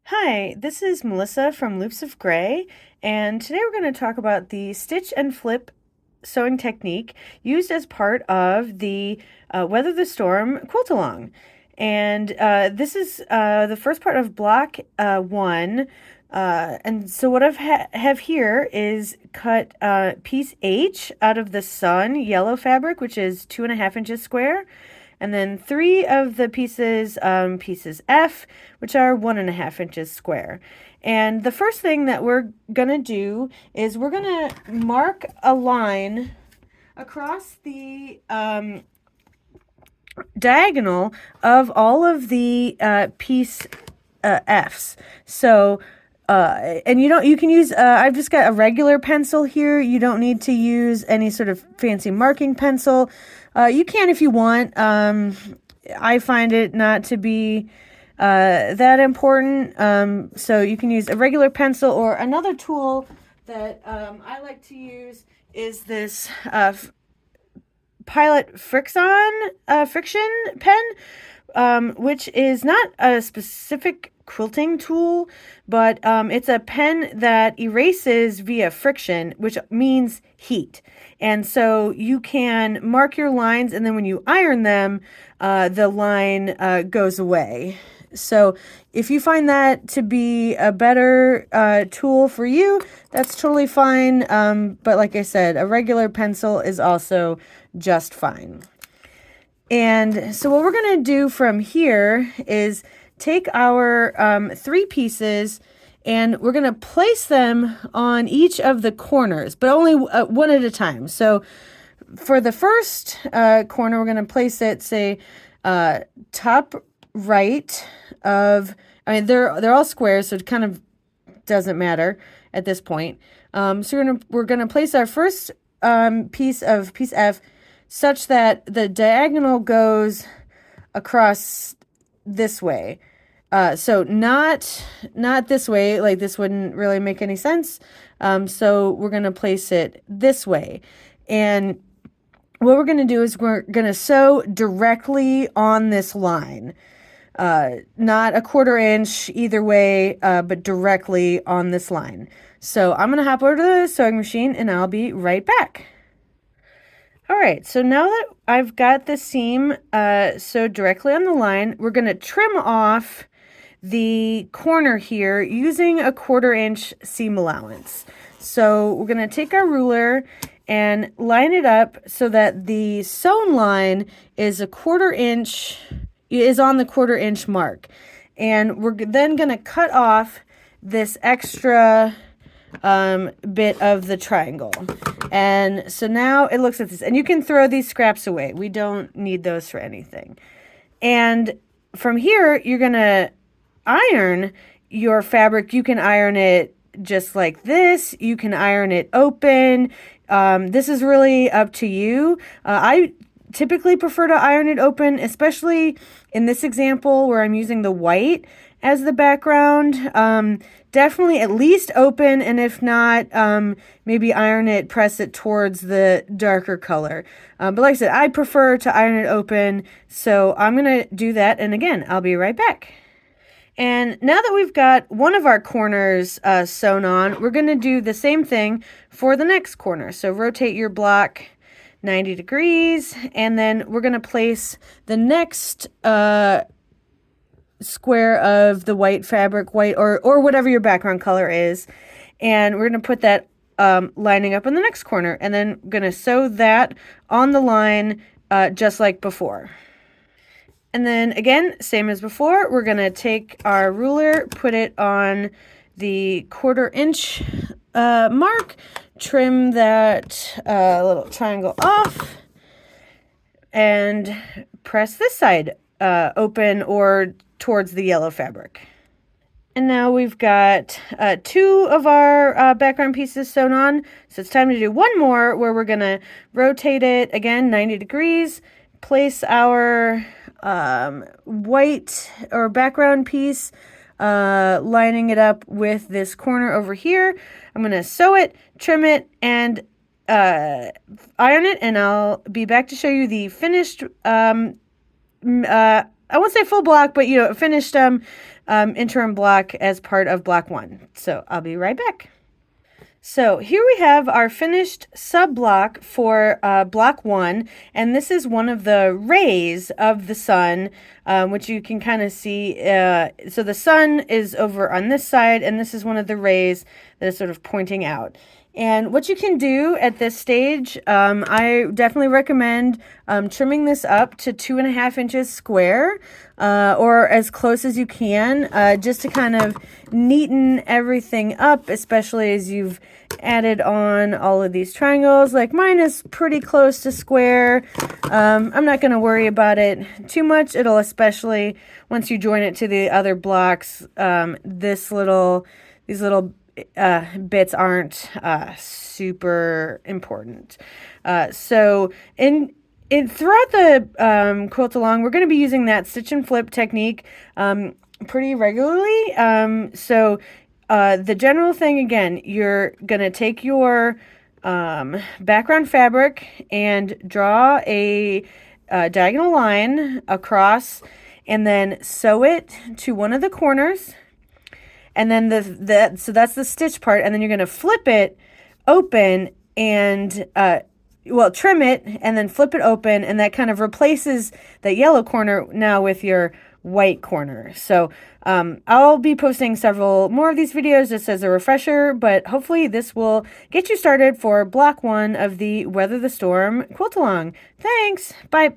Hi, this is Melissa from Loops of Gray, and today we're going to talk about the stitch and flip sewing technique used as part of the Weather the Storm quilt along. And this is the first part of block one. And so what have here is cut piece H out of the sun yellow fabric, which is 2.5 inches square. And then three of the pieces, pieces F, which are 1.5 inches square. And the first thing that we're gonna do is we're gonna mark a line across the diagonal of all of the piece Fs. So and you can use, I've just got a regular pencil here. You don't need to use any sort of fancy marking pencil. You can if you want. I find it not to be that important. So you can use a regular pencil, or another tool that I like to use is this Pilot friction pen, which is not a specific quilting tool, but it's a pen that erases via friction, which means heat. And so you can mark your lines, and then when you iron them, the line goes away. So if you find that to be a better tool for you, that's totally fine. But like I said, a regular pencil is also just fine. And so what we're going to do from here is take our three pieces, and we're going to place them on each of the corners, but only one at a time. So for the first corner, we're going to place it, say, top right of, they're all squares, so it kind of doesn't matter at this point. So we're gonna place our first piece F such that the diagonal goes across this way. So not this way, like this wouldn't really make any sense. So we're gonna place it this way. And what we're gonna do is we're gonna sew directly on this line. Not a 1/4 inch either way, but directly on this line. So I'm going to hop over to the sewing machine, and I'll be right back. All right, so now that I've got the seam sewed directly on the line, we're going to trim off the corner here using a 1/4 inch seam allowance. So we're going to take our ruler and line it up so that the sewn line is on the 1/4 inch mark. And we're then going to cut off this extra bit of the triangle. And so now it looks like this. And you can throw these scraps away. We don't need those for anything. And from here, you're going to iron your fabric. You can iron it just like this. You can iron it open. This is really up to you. I typically prefer to iron it open, especially in this example where I'm using the white as the background. Definitely at least open, and if not, maybe iron it, press it towards the darker color. But like I said, I prefer to iron it open, so I'm going to do that, and again, I'll be right back. And now that we've got one of our corners sewn on, we're going to do the same thing for the next corner. So rotate your block 90 degrees, and then we're going to place the next square of the white fabric, white or whatever your background color is, and we're going to put that lining up in the next corner, and then going to sew that on the line just like before. And then again, same as before, we're going to take our ruler, put it on the 1/4 inch mark, trim that little triangle off, and press this side open or towards the yellow fabric. And now we've got two of our background pieces sewn on, so it's time to do one more where we're going to rotate it again 90 degrees, place our white or background piece, lining it up with this corner over here. I'm going to sew it, trim it, and iron it, and I'll be back to show you the finished I won't say full block, but a finished interim block as part of block 1. So I'll be right back. So here we have our finished sub block for block 1, and this is one of the rays of the sun, which you can kind of see. So the sun is over on this side, and this is one of the rays that is sort of pointing out. And what you can do at this stage, I definitely recommend trimming this up to 2.5 inches square, or as close as you can, just to kind of neaten everything up, especially as you've added on all of these triangles. Like mine is pretty close to square. I'm not going to worry about it too much. It'll, especially once you join it to the other blocks, these little bits aren't super important. So throughout the quilt along, we're going to be using that stitch and flip technique pretty regularly. So the general thing, again, you're going to take your background fabric and draw a diagonal line across, and then sew it to one of the corners. And then so that's the stitch part, and then you're going to flip it open and trim it and then flip it open, and that kind of replaces that yellow corner now with your white corner. So I'll be posting several more of these videos just as a refresher, but hopefully this will get you started for block 1 of the Weather the Storm quilt along. Thanks. Bye.